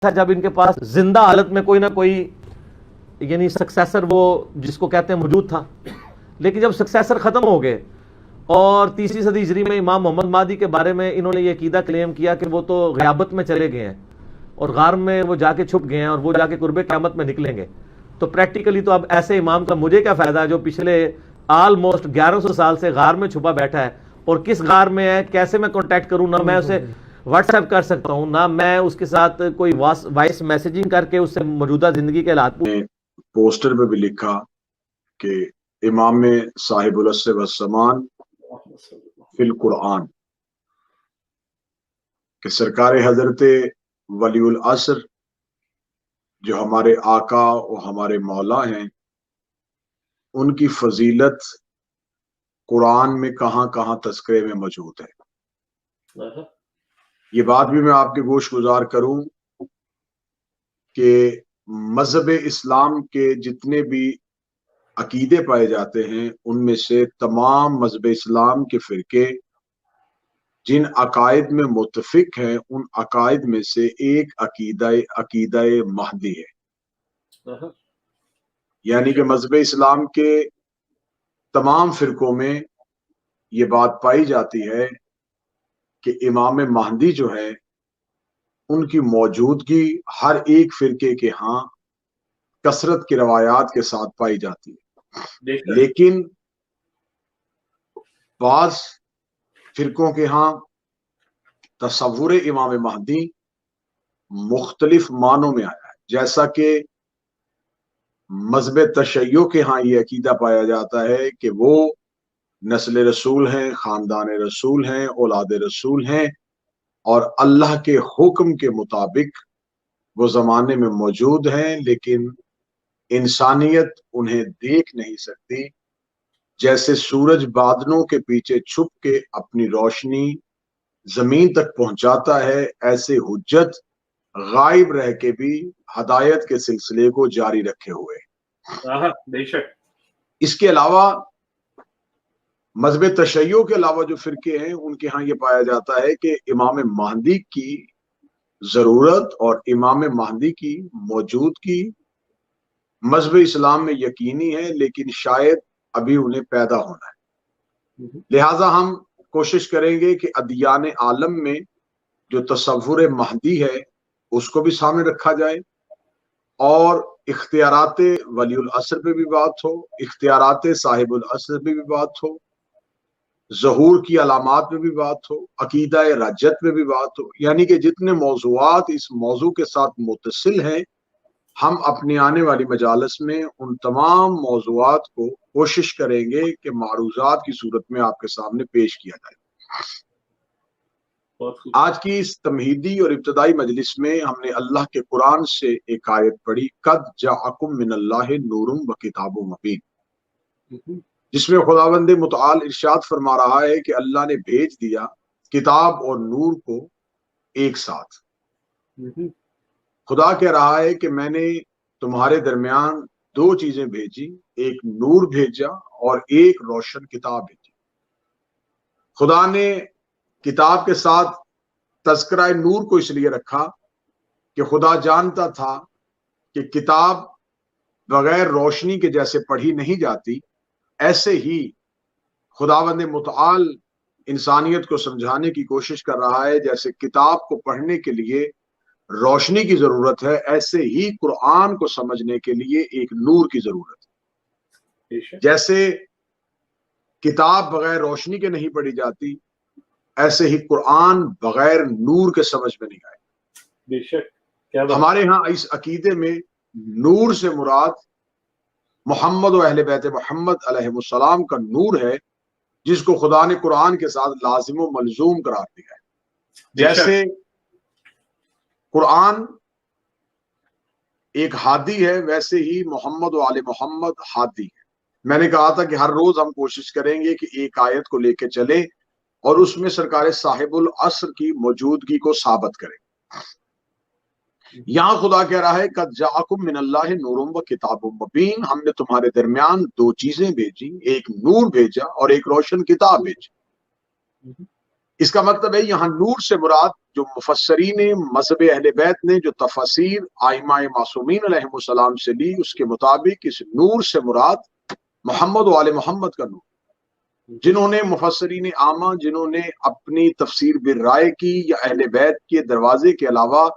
تھا جب ان کے پاس زندہ حالت میں کوئی نہ کوئی یعنی سکسیسر وہ جس کو کہتے ہیں موجود تھا، لیکن جب سکسیسر ختم ہو گئے اور تیسری صدی ہجری میں امام محمد مہدی کے بارے میں انہوں نے یہ عقیدہ کلیم کیا کہ وہ تو غیابت میں چلے گئے ہیں اور غار میں وہ جا کے چھپ گئے ہیں اور وہ جا کے قرب قیامت میں نکلیں گے، تو پریکٹیکلی تو اب ایسے امام کا مجھے کیا فائدہ جو پچھلے آلموسٹ 1100 سال سے غار میں چھپا بیٹھا ہے، اور کس غار میں ہے، کیسے میں کانٹیکٹ کروں، نہ میں اسے واٹس ایپ کر سکتا ہوں، نہ میں اس کے ساتھ کوئی وائس میسیجنگ کر کے اس سے موجودہ زندگی کے حالات پوسٹر پہ بھی لکھا کہ امام صاحب العصر والزمان فی القرآن، کہ سرکار حضرت ولی العصر جو ہمارے آقا اور ہمارے مولا ہیں، ان کی فضیلت قرآن میں کہاں کہاں تذکرے میں موجود ہے۔ یہ بات بھی میں آپ کے گوش گزار کروں کہ مذہب اسلام کے جتنے بھی عقیدے پائے جاتے ہیں ان میں سے تمام مذہب اسلام کے فرقے جن عقائد میں متفق ہیں ان عقائد میں سے ایک عقیدہ مہدی ہے، یعنی کہ مذہب اسلام کے تمام فرقوں میں یہ بات پائی جاتی ہے کہ امام مہدی جو ہے ان کی موجودگی ہر ایک فرقے کے ہاں کثرت کی روایات کے ساتھ پائی جاتی ہے، لیکن بعض فرقوں کے ہاں تصور امام مہدی مختلف معنوں میں آیا ہے، جیسا کہ مذہب تشیع کے ہاں یہ عقیدہ پایا جاتا ہے کہ وہ نسل رسول ہیں، خاندان رسول ہیں، اولاد رسول ہیں، اور اللہ کے حکم کے مطابق وہ زمانے میں موجود ہیں، لیکن انسانیت انہیں دیکھ نہیں سکتی، جیسے سورج بادلوں کے پیچھے چھپ کے اپنی روشنی زمین تک پہنچاتا ہے، ایسے حجت غائب رہ کے بھی ہدایت کے سلسلے کو جاری رکھے ہوئے۔ بے شک اس کے علاوہ مذہب تشیع کے علاوہ جو فرقے ہیں ان کے ہاں یہ پایا جاتا ہے کہ امام مہدی کی ضرورت اور امام مہدی کی موجودگی مذہب اسلام میں یقینی ہے، لیکن شاید ابھی انہیں پیدا ہونا ہے۔ لہٰذا ہم کوشش کریں گے کہ ادیان عالم میں جو تصور مہدی ہے اس کو بھی سامنے رکھا جائے، اور اختیارات ولی العصر پہ بھی بات ہو، اختیارات صاحب العصر پہ بھی بات ہو، ظہور کی علامات میں بھی بات ہو، عقیدہ رجت میں بھی بات ہو، یعنی کہ جتنے موضوعات اس موضوع کے ساتھ متصل ہیں ہم اپنی آنے والی مجالس میں ان تمام موضوعات کو کوشش کریں گے کہ معروضات کی صورت میں آپ کے سامنے پیش کیا جائے۔ آج کی اس تمہیدی اور ابتدائی مجلس میں ہم نے اللہ کے قرآن سے ایک آیت پڑھی، قد جاءکم من اللہ نور و کتاب مبین، جس میں خداوند متعال ارشاد فرما رہا ہے کہ اللہ نے بھیج دیا کتاب اور نور کو ایک ساتھ۔ خدا کہہ رہا ہے کہ میں نے تمہارے درمیان دو چیزیں بھیجی، ایک نور بھیجا اور ایک روشن کتاب بھیجی۔ خدا نے کتاب کے ساتھ تذکرہ نور کو اس لیے رکھا کہ خدا جانتا تھا کہ کتاب بغیر روشنی کے جیسے پڑھی نہیں جاتی، ایسے ہی خداوند متعال انسانیت کو سمجھانے کی کوشش کر رہا ہے، جیسے کتاب کو پڑھنے کے لیے روشنی کی ضرورت ہے، ایسے ہی قرآن کو سمجھنے کے لیے ایک نور کی ضرورت ہے۔ جیسے کتاب بغیر روشنی کے نہیں پڑھی جاتی، ایسے ہی قرآن بغیر نور کے سمجھ میں نہیں آئے۔ بے شک کیا بات۔ ہمارے ہاں اس عقیدے میں نور سے مراد محمد و اہل بیت محمد علیہ السلام کا نور ہے، جس کو خدا نے قرآن کے ساتھ لازم و ملزوم قرار دیا ہے۔ جیسے قرآن ایک ہادی ہے، ویسے ہی محمد و آل محمد ہادی ہے۔ میں نے کہا تھا کہ ہر روز ہم کوشش کریں گے کہ ایک آیت کو لے کے چلیں اور اس میں سرکار صاحب العصر کی موجودگی کو ثابت کریں۔ یہاں خدا کہہ رہا ہے قد جاءکم من اللہ نور و کتاب مبین، ہم نے تمہارے درمیان دو چیزیں بھیجی، ایک نور بھیجا اور ایک روشن کتاب بھیجی۔ اس کا مطلب ہے یہاں نور سے مراد جو مفسرین مذہب اہل بیت نے جو تفاسیر آئمہ معصومین علیہم السلام سے لی، اس کے مطابق اس نور سے مراد محمد و آل محمد کا نور۔ جنہوں نے مفسرین عامہ جنہوں نے اپنی تفسیر بالرائے کی یا اہل بیت کے دروازے کے علاوہ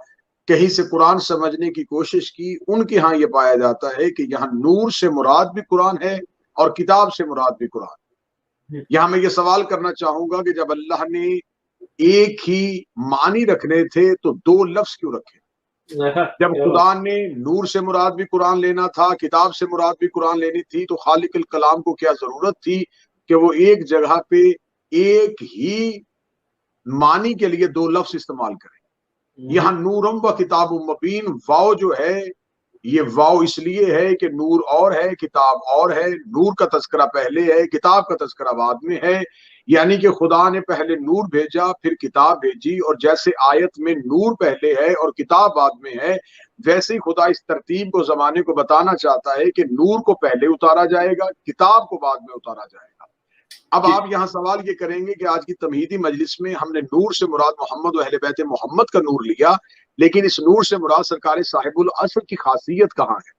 کہیں سے قرآن سمجھنے کی کوشش کی، ان کے ہاں یہ پایا جاتا ہے کہ یہاں نور سے مراد بھی قرآن ہے اور کتاب سے مراد بھی قرآن۔ یہاں میں یہ سوال کرنا چاہوں گا کہ جب اللہ نے ایک ہی معنی رکھنے تھے تو دو لفظ کیوں رکھے؟ جب خدا نے نور سے مراد بھی قرآن لینا تھا، کتاب سے مراد بھی قرآن لینی تھی، تو خالق الکلام کو کیا ضرورت تھی کہ وہ ایک جگہ پہ ایک ہی معنی کے لیے دو لفظ استعمال کریں؟ یہاں نورم و کتاب مبین، واو جو ہے یہ واو اس لیے ہے کہ نور اور ہے کتاب اور ہے، نور کا تذکرہ پہلے ہے کتاب کا تذکرہ بعد میں ہے، یعنی کہ خدا نے پہلے نور بھیجا پھر کتاب بھیجی، اور جیسے آیت میں نور پہلے ہے اور کتاب بعد میں ہے، ویسے ہی خدا اس ترتیب کو زمانے کو بتانا چاہتا ہے کہ نور کو پہلے اتارا جائے گا، کتاب کو بعد میں اتارا جائے گا۔ اب آپ یہاں سوال یہ کریں گے کہ آج کی تمہیدی مجلس میں ہم نے نور سے مراد محمد و اہل بیت محمد کا نور لیا، لیکن اس نور سے مراد سرکار صاحب العصر کی خاصیت کہاں ہے؟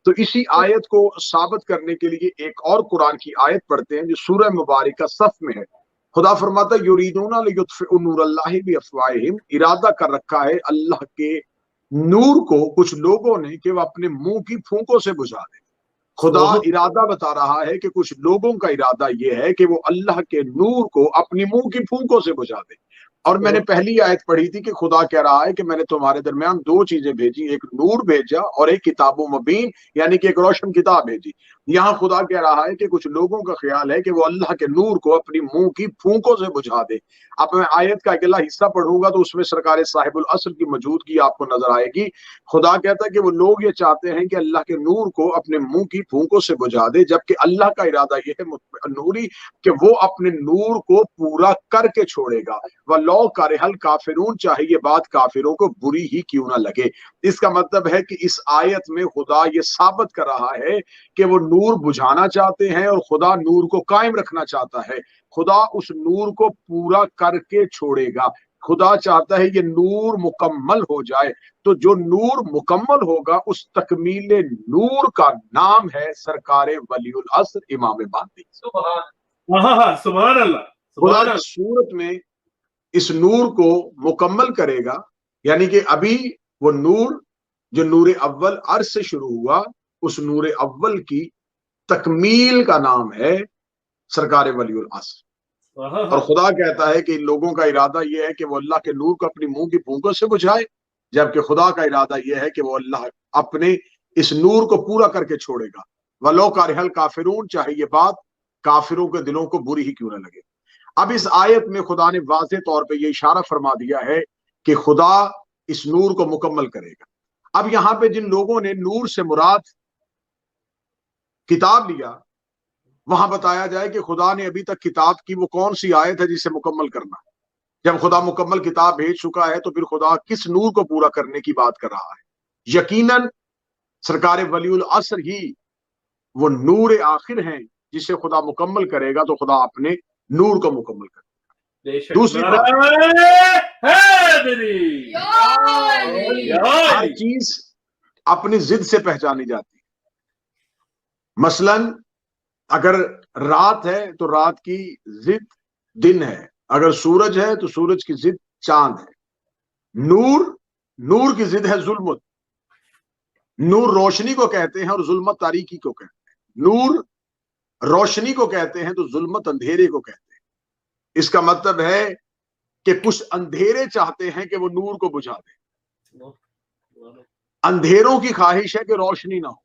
تو اسی آیت کو ثابت کرنے کے لیے ایک اور قرآن کی آیت پڑھتے ہیں جو سورہ مبارکہ صف میں ہے۔ خدا فرماتا ہے یریدون لیطفئوا نور اللہ بافواہہم، ارادہ کر رکھا ہے اللہ کے نور کو کچھ لوگوں نے کہ وہ اپنے منہ کی پھونکوں سے بجھا دیں۔ خدا ارادہ بتا رہا ہے کہ کچھ لوگوں کا ارادہ یہ ہے کہ وہ اللہ کے نور کو اپنی منہ کی پھونکوں سے بجھا دیں۔ اور میں نے پہلی آیت پڑھی تھی کہ خدا کہہ رہا ہے کہ میں نے تمہارے درمیان دو چیزیں بھیجی، ایک نور بھیجا اور ایک کتاب و مبین، یعنی کہ ایک روشن کتاب بھیجی۔ یہاں خدا کہہ رہا ہے کہ کچھ لوگوں کا خیال ہے کہ وہ اللہ کے نور کو اپنی منہ کی پھونکوں سے بجھا دے۔ اب میں آیت کا اکیلا حصہ پڑھوں گا تو اس میں سرکار صاحب العصر کی موجودگی آپ کو نظر آئے گی۔ خدا کہتا ہے کہ وہ لوگ یہ چاہتے ہیں کہ اللہ کے نور کو اپنے منہ کی پھونکوں سے بجھا دے، جبکہ اللہ کا ارادہ یہ ہے نوری کہ وہ اپنے نور کو پورا کر کے چھوڑے گا۔ وَلَوْ كَرِهَ الْكَافِرُونَ، چاہے یہ بات کافروں کو بری ہی کیوں نہ لگے۔ اس کا مطلب ہے کہ اس آیت میں خدا یہ ثابت کر رہا ہے کہ وہ نور بجھانا چاہتے ہیں اور خدا نور کو قائم رکھنا چاہتا ہے۔ خدا اس نور کو پورا کر کے چھوڑے گا۔ خدا چاہتا ہے یہ نور مکمل ہو جائے، تو جو نور مکمل ہوگا اس تکمیل نور کا نام ہے سرکار ولی العصر امام مہدی۔ سبحان اللہ۔ خدا کی صورت میں اس نور کو مکمل کرے گا، یعنی کہ ابھی وہ نور جو نور اول عرض سے شروع ہوا، اس نور اول کی تکمیل کا نام ہے سرکار ولی العصر۔ اور خدا کہتا ہے کہ ان لوگوں کا ارادہ یہ ہے کہ وہ اللہ کے نور کو اپنی منہ کی پھونکوں سے بجھائے، جبکہ خدا کا ارادہ یہ ہے کہ وہ اللہ اپنے اس نور کو پورا کر کے چھوڑے گا۔ وَلَوْ كَرِهَ الْكَافِرُونَ، چاہے یہ بات کافروں کے دلوں کو بری ہی کیوں نہ لگے۔ اب اس آیت میں خدا نے واضح طور پہ یہ اشارہ فرما دیا ہے کہ خدا اس نور کو مکمل کرے گا۔ اب یہاں پہ جن لوگوں نے نور سے مراد کتاب لیا، وہاں بتایا جائے کہ خدا نے ابھی تک کتاب کی وہ کون سی آیت ہے جسے مکمل کرنا ہے؟ جب خدا مکمل کتاب بھیج چکا ہے تو پھر خدا کس نور کو پورا کرنے کی بات کر رہا ہے؟ یقیناً سرکار ولی العصر ہی وہ نور آخر ہیں جسے خدا مکمل کرے گا، تو خدا اپنے نور کو مکمل کرے گا۔ دوسری بات، ہر چیز اپنی ضد سے پہچانی جاتی ہے۔ مثلاً اگر رات ہے تو رات کی ضد دن ہے، اگر سورج ہے تو سورج کی ضد چاند ہے۔ نور کی ضد ہے ظلمت۔ نور روشنی کو کہتے ہیں اور ظلمت تاریکی کو کہتے ہیں۔ نور روشنی کو کہتے ہیں تو ظلمت اندھیرے کو کہتے ہیں۔ اس کا مطلب ہے کہ کچھ اندھیرے چاہتے ہیں کہ وہ نور کو بجھا دیں۔ اندھیروں کی خواہش ہے کہ روشنی نہ ہو،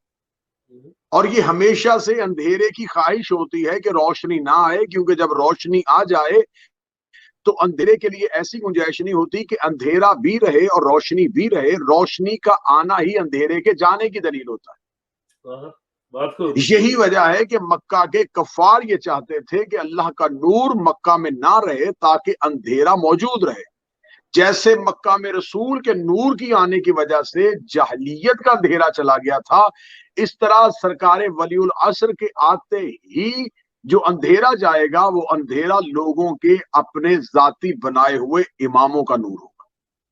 اور یہ ہمیشہ سے اندھیرے کی خواہش ہوتی ہے کہ روشنی نہ آئے، کیونکہ جب روشنی آ جائے تو اندھیرے کے لیے ایسی گنجائش نہیں ہوتی کہ اندھیرا بھی رہے اور روشنی بھی رہے۔ روشنی کا آنا ہی اندھیرے کے جانے کی دلیل ہوتا ہے۔ یہی وجہ ہے کہ مکہ کے کفار یہ چاہتے تھے کہ اللہ کا نور مکہ میں نہ رہے تاکہ اندھیرا موجود رہے۔ جیسے مکہ میں رسول کے نور کی آنے کی وجہ سے جہلیت کا اندھیرا چلا گیا تھا، اس طرح سرکار ولی العصر کے آتے ہی جو اندھیرا جائے گا وہ اندھیرا لوگوں کے اپنے ذاتی بنائے ہوئے اماموں کا نور ہوگا۔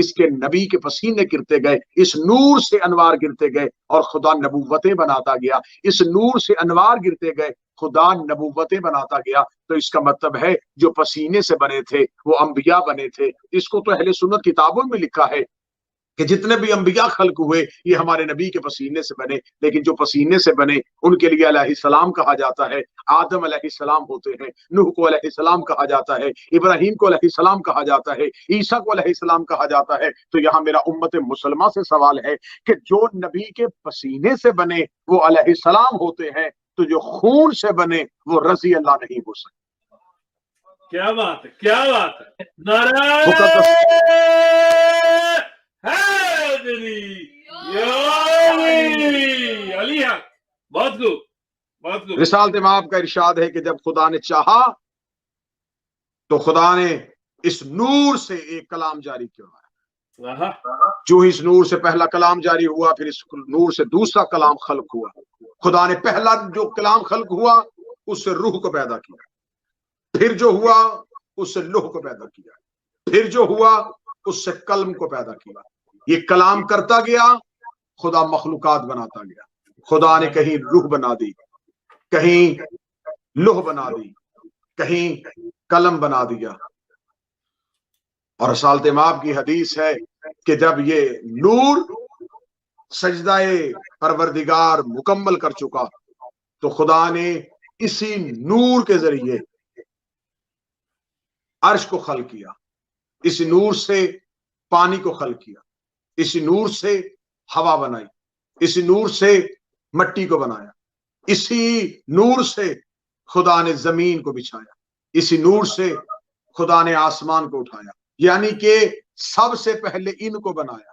اس کے نبی کے پسینے گرتے گئے، اس نور سے انوار گرتے گئے اور خدا نبوتیں بناتا گیا، اس نور سے انوار گرتے گئے، خدا نبوتیں بناتا گیا۔ تو اس کا مطلب ہے جو پسینے سے بنے تھے وہ انبیاء بنے تھے۔ اس کو تو اہل سنت کتابوں میں لکھا ہے کہ جتنے بھی انبیاء خلق ہوئے یہ ہمارے نبی کے پسینے سے بنے، لیکن جو پسینے سے بنے ان کے لیے علیہ السلام کہا جاتا ہے، آدم علیہ السلام ہوتے ہیں، نوح کو علیہ السلام کہا جاتا ہے، ابراہیم کو علیہ السلام کہا جاتا ہے، عیسیٰ کو علیہ السلام کہا جاتا ہے۔ تو یہاں میرا امت مسلمہ سے سوال ہے کہ جو نبی کے پسینے سے بنے وہ علیہ السلام ہوتے ہیں، تو جو خون سے بنے وہ رضی اللہ نہیں ہو سکتے۔ کیا بات ہے، کیا بات ہے، نعرہ حیدری یا علی حق، بہت خوب، بہت خوب۔ رسالت مآب کا ارشاد ہے کہ جب خدا نے چاہا تو خدا نے اس نور سے ایک کلام جاری کیا، جو اس نور سے پہلا کلام جاری ہوا پھر اس نور سے دوسرا کلام خلق ہوا۔ خدا نے پہلا جو کلام خلق ہوا اس سے روح کو پیدا کیا، پھر جو ہوا اس سے لوح کو پیدا کیا، پھر جو ہوا اس سے قلم کو پیدا کیا۔ یہ کلام کرتا گیا، خدا مخلوقات بناتا گیا۔ خدا نے کہیں روح بنا دی، کہیں لوح بنا دی، کہیں قلم بنا دیا۔ اور رسالت مآب کی حدیث ہے کہ جب یہ نور سجدہ پروردگار مکمل کر چکا تو خدا نے اسی نور کے ذریعے عرش کو خلق کیا، اس نور سے پانی کو خلق کیا، اس نور سے ہوا بنائی، اس نور سے مٹی کو بنایا، اسی نور سے خدا نے زمین کو بچھایا، اسی نور سے خدا نے آسمان کو اٹھایا۔ یعنی کہ سب سے پہلے ان کو بنایا،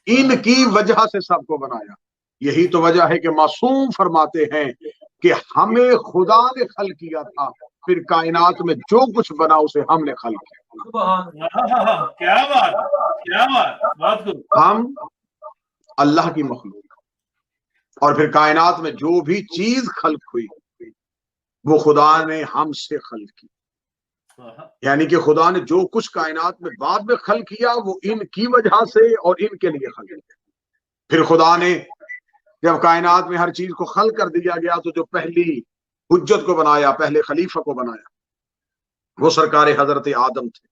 ان کی وجہ سے سب کو بنایا۔ یہی تو وجہ ہے کہ معصوم فرماتے ہیں کہ ہمیں خدا نے خلق کیا تھا، پھر کائنات میں جو کچھ بنا اسے ہم نے خلق کیا۔ کیا بات، کیا بات، بہت خوب۔ ہم اللہ کی مخلوق، اور پھر کائنات میں جو بھی چیز خلق ہوئی وہ خدا نے ہم سے خلق کی۔ یعنی کہ خدا نے جو کچھ کائنات میں بعد میں خلق کیا وہ ان کی وجہ سے اور ان کے لیے خلق کیا۔ پھر خدا نے جب کائنات میں ہر چیز کو خلق کر دیا گیا تو جو پہلی حجت کو بنایا، پہلے خلیفہ کو بنایا، وہ سرکار حضرت آدم تھے۔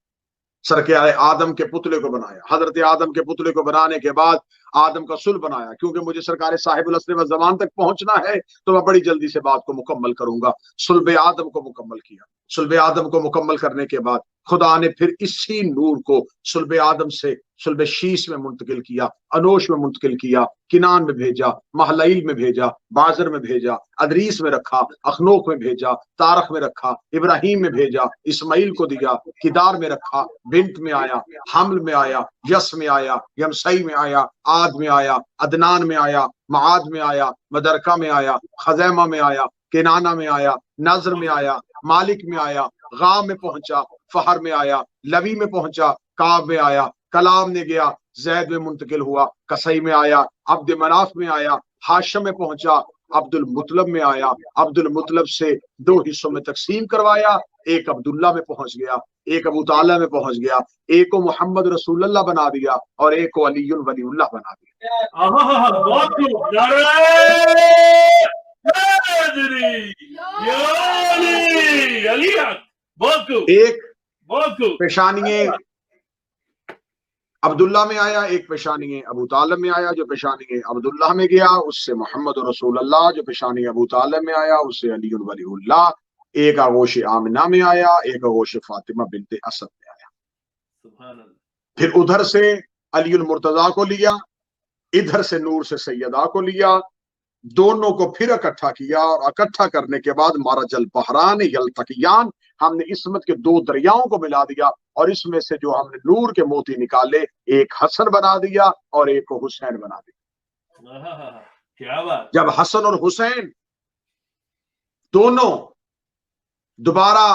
سرکار آدم کے پتلے کو بنایا۔ حضرت آدم کے پتلے کو بنانے کے بعد آدم کا صلب بنایا۔ کیونکہ مجھے سرکار صاحب العصر والزمان تک پہنچنا ہے تو میں بڑی جلدی سے بات کو مکمل کروں گا۔ صلب آدم کو مکمل کیا۔ صلب آدم کو مکمل کرنے کے بعد خدا نے پھر اسی نور کو صلب آدم سے صلب شیش میں منتقل کیا، انوش میں منتقل کیا، کنان میں بھیجا، محلائل میں بھیجا، بازر میں بھیجا، ادریس میں رکھا، اخنوک میں بھیجا، تارخ میں رکھا، ابراہیم میں بھیجا، اسماعیل کو دیا، کدار میں رکھا، بنت میں آیا، حمل میں آیا، یس میں آیا، یمسئی میں آیا، عاد میں آیا، عدنان میں آیا، معاد میں آیا، مدرکہ میں آیا، خزیمہ میں آیا، کنانہ میں آیا، نظر میں آیا، مالک میں آیا، غام میں پہنچا، فہر میں آیا، لوی میں پہنچا، کعب میں آیا، کلام نے گیا، زید میں منتقل ہوا، کسائی میں آیا، عبد مناف میں آیا، ہاشم میں پہنچا، عبد المطلب میں آیا، عبد المطلب سے 2 حصوں میں تقسیم کروایا، ایک عبداللہ میں پہنچ گیا، ایک ابو طالب میں پہنچ گیا، ایک کو محمد رسول اللہ بنا دیا اور ایک کو علی ولی اللہ بنا دیا۔ بہت خوب، نعرہ حیدری یا علی، علی حق، بہت خوب، ایک بہت خوب۔ پیشانی عبداللہ میں آیا، ایک پیشانی ابو طالب میں آیا، جو پیشانی عبداللہ میں گیا اس سے محمد رسول اللہ، جو پیشانی ابو طالب میں آیا اس سے علی ولی اللہ، ایک آغوش آمنہ میں آیا، ایک آغوش فاطمہ بنت اسد میں آیا۔ سبحان اللہ۔ پھر ادھر سے علی المرتضیٰ کو لیا، ادھر سے نور سے سیدہ کو لیا، دونوں کو پھر اکٹھا کیا، اور اکٹھا کرنے کے بعد مرج البحران یلتقیان، ہم نے عصمت کے 2 دریاؤں کو ملا دیا، اور اس میں سے جو ہم نے نور کے موتی نکالے ایک حسن بنا دیا اور ایک کو حسین بنا دیا۔ کیا بات۔ جب حسن اور حسین دونوں دوبارہ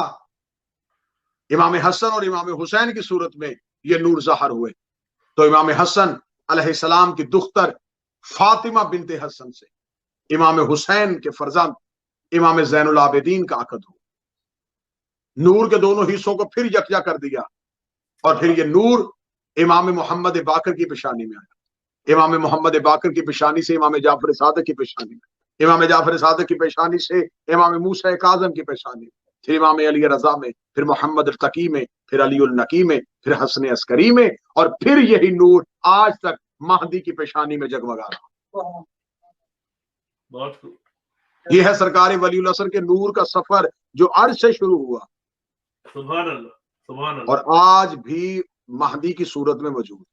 امام حسن اور امام حسین کی صورت میں یہ نور ظاہر ہوئے تو امام حسن علیہ السلام کی دختر فاطمہ بنت حسن سے امام حسین کے فرزند امام زین العابدین کا عقد ہوا۔ نور کے دونوں حصوں کو پھر یکجا کر دیا، اور پھر یہ نور امام محمد باقر کی پیشانی میں آیا، امام محمد باقر کی پیشانی سے امام جعفر صادق کی پیشانی میں، امام جعفر صادق کی پیشانی سے امام موسیٰ کاظم کی پیشانی میں، پھر امام علی رضا میں، پھر محمد التقی میں، پھر علی النقی میں، پھر حسن عسکری میں، اور پھر یہی نور آج تک مہدی کی پیشانی میں جگمگا رہا۔ بہت خوب۔ یہ ہے سرکار ولی العصر کے نور کا سفر جو عرش سے شروع ہوا سبحان اللہ، سبحان اللہ۔ اور آج بھی مہدی کی صورت میں موجود۔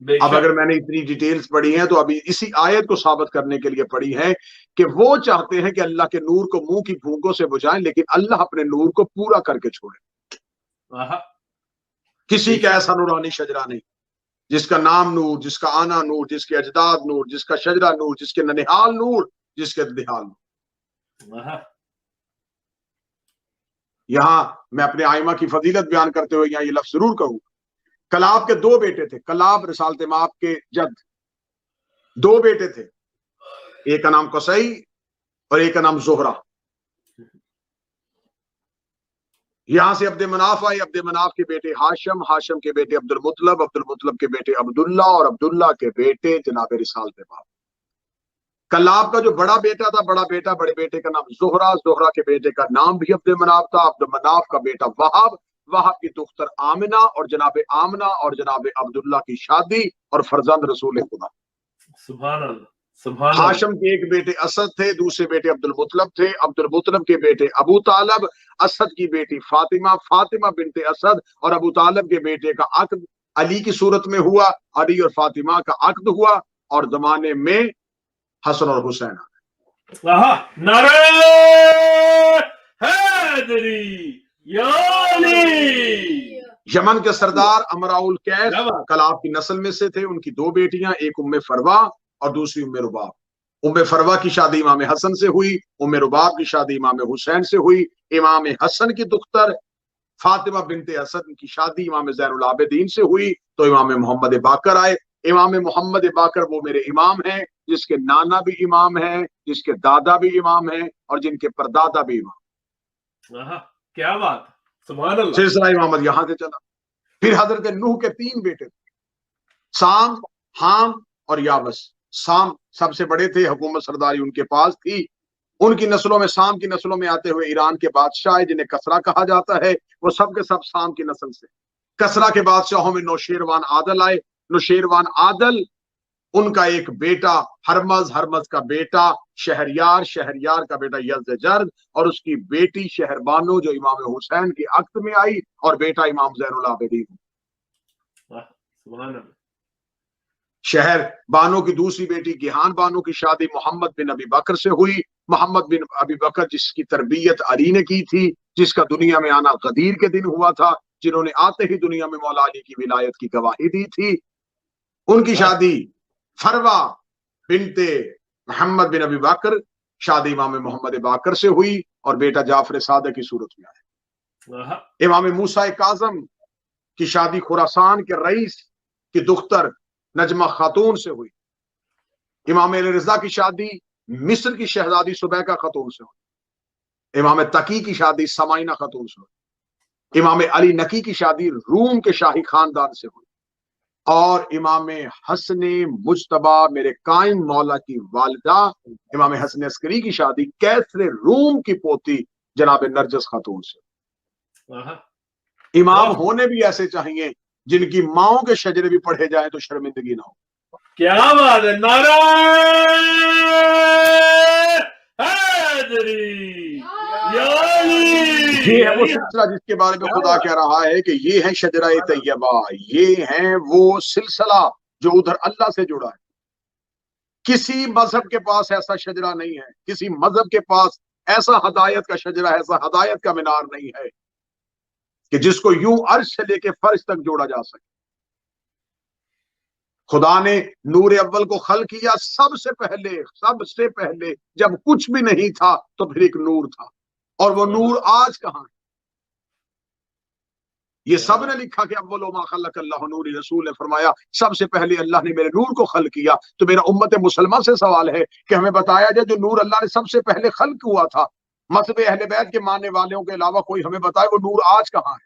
بے اب شک۔ اگر میں نے اتنی ڈیٹیلز پڑھی ہیں تو ابھی اسی آیت کو ثابت کرنے کے لیے پڑھی ہے کہ وہ چاہتے ہیں کہ اللہ کے نور کو منہ کی پھونکوں سے بجھائیں، لیکن اللہ اپنے نور کو پورا کر کے چھوڑے۔ آہا۔ کسی کا ایسا نورانی شجرہ نہیں جس کا نام نور، جس کا آنا نور، جس کے اجداد نور، جس کا شجرہ نور، جس کے ننہال نور، جس کے دہال نور۔ آہا۔ یہاں میں اپنے آئمہ کی فضیلت بیان کرتے ہوئے یہاں یہ لفظ ضرور کہوں، کلاب کے دو بیٹے تھے، کلاب رسالت مآب کے جد، دو بیٹے تھے، ایک کا نام قصی اور ایک کا نام زہرہ۔ یہاں سے عبد مناف آئے، عبد مناف کے بیٹے ہاشم، ہاشم کے بیٹے عبد المطلب، عبد المطلب کے بیٹے عبداللہ، اور عبداللہ کے بیٹے جناب رسالت مآب۔ کلاب کا جو بڑا بیٹا تھا، بڑا بیٹا، بڑے بیٹے کا نام زہرہ، زہرہ کے بیٹے کا نام بھی عبد مناف تھا، عبد مناف کا بیٹا وہاب، وہاب کی دختر آمنہ، اور جناب آمنہ اور جناب عبداللہ کی شادی اور فرزند رسول خدا۔ سبحان اللہ، سبحان اللہ۔ ہاشم کے ایک بیٹے اسد تھے، دوسرے بیٹے عبد المطلب تھے، عبد المطلب کے بیٹے ابو طالب، اسد کی بیٹی فاطمہ، فاطمہ بنت اسد، اور ابو طالب کے بیٹے کا عقد علی کی صورت میں ہوا، علی اور فاطمہ کا عقد ہوا، اور زمانے میں حسن اور حسین۔ آہا، نعرہ حیدری یا علی۔ یمن کے سردار امراء القیس کیا بات؟ کلاب کی نسل میں سے تھے، ان کی دو بیٹیاں، ایک ام فروا اور دوسری ام رباب۔ ام فروا کی شادی امام حسن سے ہوئی، ام رباب کی شادی امام حسین سے ہوئی۔ امام حسن کی دختر فاطمہ بنت اسد کی شادی امام زین العابدین سے ہوئی، تو امام محمد باقر آئے۔ امام محمد باقر وہ میرے امام ہیں جس کے نانا بھی امام ہیں، جس کے دادا بھی امام ہیں، اور جن کے پردادا بھی امام۔ آہا، کیا بات، سبحان اللہ۔ سلسلہ امامت یہاں سے چلا۔ پھر حضرت نوح کے تین بیٹے تھے، سام، حام اور یابس۔ سام سب سے بڑے تھے، حکومت سرداری ان کے پاس تھی۔ ان کی نسلوں میں، سام کی نسلوں میں آتے ہوئے ایران کے بادشاہ جنہیں کسرا کہا جاتا ہے، وہ سب کے سب سام کی نسل سے۔ کسرا کے بادشاہوں میں نوشیروان عادل آئے۔ نوشیروان عادل، ان کا ایک بیٹا ہرمز، ہرمز کا بیٹا شہریار، شہریار کا بیٹا یزدجرد، اور اس کی بیٹی شہربانو جو امام حسین کے عقد میں آئی، اور بیٹا امام زین العابدین۔ سبحان اللہ۔ شہر بانو کی دوسری بیٹی گیہان بانو کی شادی محمد بن ابی بکر سے ہوئی۔ محمد بن ابی بکر جس کی تربیت علی نے کی تھی، جس کا دنیا میں آنا غدیر کے دن ہوا تھا، جنہوں نے آتے ہی دنیا میں مولا علی کی ولایت کی گواہی دی تھی۔ ان کی شادی فروا بنت محمد بن ابی بکر، شادی امام محمد باقر سے ہوئی، اور بیٹا جعفر صادق کی صورت میں آیا۔ آہا، امام موسیٰ کاظم کی شادی خراسان کے رئیس کی دختر نجمہ خاتون سے ہوئی۔ امام علی رضا کی شادی مصر کی شہزادی سبیکہ خاتون سے ہوئی۔ امام تقی کی شادی سمائنہ خاتون سے ہوئی۔ امام علی نقی کی شادی روم کے شاہی خاندان سے ہوئی، اور امام حسن مجتبی میرے قائم مولا کی والدہ امام حسن عسکری کی شادی کیسر روم کی پوتی جناب نرجس خاتون سے۔ آہا، امام ہونے بھی ایسے چاہیے جن کی ماؤں کے شجرے بھی پڑھے جائیں تو شرمندگی نہ ہو۔ کیا بات ہے، نعرہ حیدری یا علی۔ یہ ہے وہ سلسلہ جس کے بارے میں خدا کہہ رہا ہے کہ یہ ہے شجرہ طیبہ، یہ ہے وہ سلسلہ جو ادھر اللہ سے جڑا ہے۔ کسی مذہب کے پاس ایسا شجرہ نہیں ہے، کسی مذہب کے پاس ایسا ہدایت کا شجرہ، ایسا ہدایت کا مینار نہیں ہے کہ جس کو یوں عرش سے لے کے فرش تک جوڑا جا سکے۔ خدا نے نور اول کو خلق کیا، سب سے پہلے جب کچھ بھی نہیں تھا تو پھر ایک نور تھا، اور وہ نور آج کہاں ہے؟ یہ سب نے لکھا کہ اول ما خلق اللہ نور، رسول نے فرمایا سب سے پہلے اللہ نے میرے نور کو خلق کیا۔ تو میرا امت مسلمہ سے سوال ہے کہ ہمیں بتایا جائے جو نور اللہ نے سب سے پہلے خلق ہوا تھا، مذہب اہل بیت کے ماننے والوں کے علاوہ کوئی ہمیں بتائے وہ نور آج کہاں ہے؟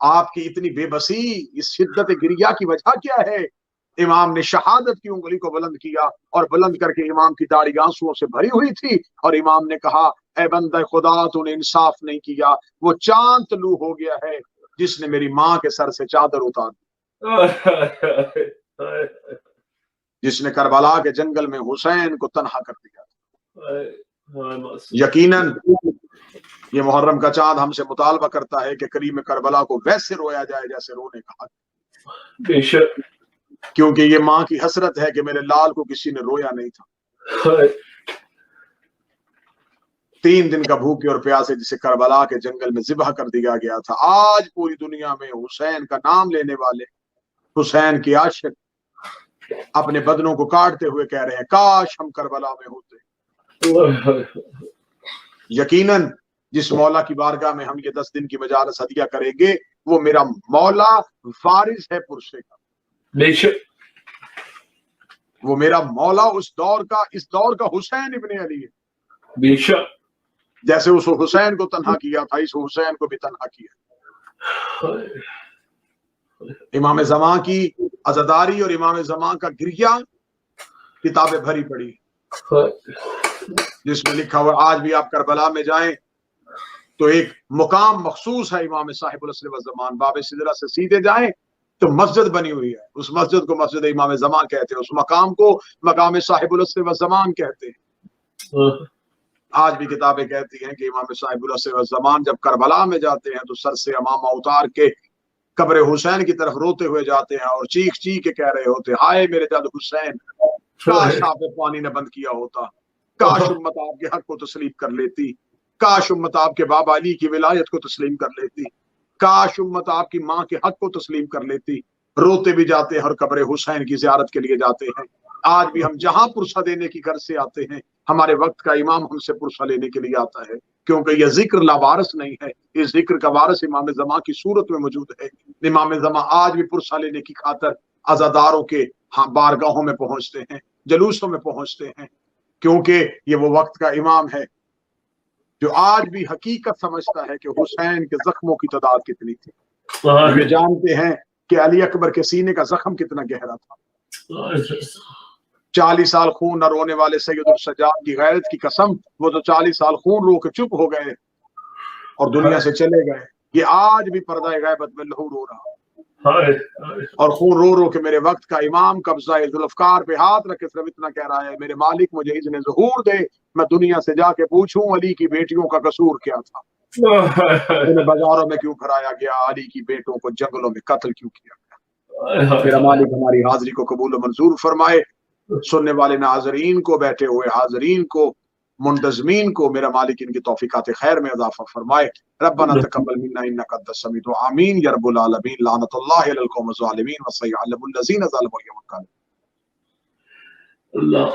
آپ کی اتنی بے بسی، اس شدت گریہ کی وجہ کیا ہے؟ امام نے شہادت کی انگلی کو بلند کیا اور بلند کر کے امام کی داڑھی آنسوؤں سے بھری ہوئی تھی، اور امام نے کہا اے بندہ خدا تو نے انصاف نہیں کیا، وہ چاند طلوع ہو گیا ہے جس نے میری ماں کے سر سے چادر اتار دی، جس نے کربلا کے جنگل میں حسین کو تنہا کر دیا۔ یقیناً یہ محرم کا چاند ہم سے مطالبہ کرتا ہے کہ کریم کربلا کو ویسے رویا جائے جیسے رونے کا حق، بے شک، کیونکہ یہ ماں کی حسرت ہے کہ میرے لال کو کسی نے رویا نہیں تھا۔ 3 دن کا بھوکے اور پیاسے جسے کربلا کے جنگل میں ذبح کر دیا گیا تھا، آج پوری دنیا میں حسین کا نام لینے والے، حسین کے عاشق اپنے بدنوں کو کاٹتے ہوئے کہہ رہے ہیں کاش ہم کربلا میں ہوتے۔ یقیناً جس مولا کی بارگاہ میں ہم یہ 10 دن کی مجالس ہدیہ کریں گے وہ میرا مولا وارث ہے پرسے کا، بے شک، وہ میرا مولا اس دور کا حسین ابن علی ہے، بے شک، جیسے اس حسین کو تنہا کیا تھا اس حسین کو بھی تنہا کیا۔ امام زمان کی عزاداری اور امام زمان کا گریہ کتابیں بھری پڑی جس میں لکھا ہوا آج بھی آپ کربلا میں جائیں تو ایک مقام مخصوص ہے امام صاحب العصر والزمان، باب سدرہ سے سیدھے جائیں تو مسجد بنی ہوئی ہے، اس مسجد کو مسجد امام زمان کہتے ہیں، اس مقام کو مقام صاحب العصر والزمان کہتے ہیں۔ آج بھی کتابیں کہتی ہیں کہ امام صاحب العصر والزمان جب کربلا میں جاتے ہیں تو سر سے امامہ اتار کے قبر حسین کی طرف روتے ہوئے جاتے ہیں اور چیخ چیخ کے کہہ رہے ہوتے ہائے میرے جد حسین، کاش آپ پانی نہ بند کیا ہوتا، کاش امت آپ کے حق کو تسلیم کر لیتی، کاش امت آپ کے بابا علی کی ولایت کو تسلیم کر لیتی، کاش امت آپ کی ماں کے حق کو تسلیم کر لیتی۔ روتے بھی جاتے ہیں اور قبر حسین کی زیارت کے لیے جاتے ہیں۔ آج بھی ہم جہاں پرسہ دینے کی غرض سے آتے ہیں ہمارے وقت کا امام ہم سے پرسہ لینے کے لیے آتا ہے، کیونکہ یہ ذکر لاوارث نہیں ہے، اس ذکر کا وارث امام زمان کی صورت میں موجود ہے۔ امام زمان آج بھی پرسہ لینے کی خاطر عزاداروں کے بارگاہوں میں پہنچتے ہیں، جلوسوں میں پہنچتے ہیں، کیونکہ یہ وہ وقت کا امام ہے جو آج بھی حقیقت سمجھتا ہے کہ حسین کے زخموں کی تعداد کتنی تھی، یہ جانتے ہیں کہ علی اکبر کے سینے کا زخم کتنا گہرا تھا۔ 40 سال خون نہ رونے والے سید السجاد کی غیرت کی قسم، وہ تو 40 سال خون رو کے چپ ہو گئے اور دنیا سے چلے گئے، یہ آج بھی پردہ غیبت میں لہو رو رہا اور خون رو رو کے میرے وقت کا امام قبضہ ذوالفقار پہ ہاتھ رکھ کے صرف اتنا کہہ رہا ہے میرے مالک مجھے اذن ظہور دے، میں دنیا سے جا کے پوچھوں علی کی بیٹیوں کا قصور کیا تھا، انہیں بازاروں میں کیوں پھرایا گیا، علی کی بیٹوں کو جنگلوں میں قتل کیوں کیا گیا۔ میرا مالک ہماری حاضری کو قبول و منظور فرمائے، سننے والے ناظرین کو، بیٹھے ہوئے حاضرین کو، منتظمین کو میرا مالک ان کی توفیقات خیر میں اضافہ فرمائے۔ ربنا تقبل منا انک انت السمیع آمین یا رب العالمین۔ لعنت اللہ علی القوم الظالمین وسيعلم الذین ظلموا یوم القیامہ۔ اللہ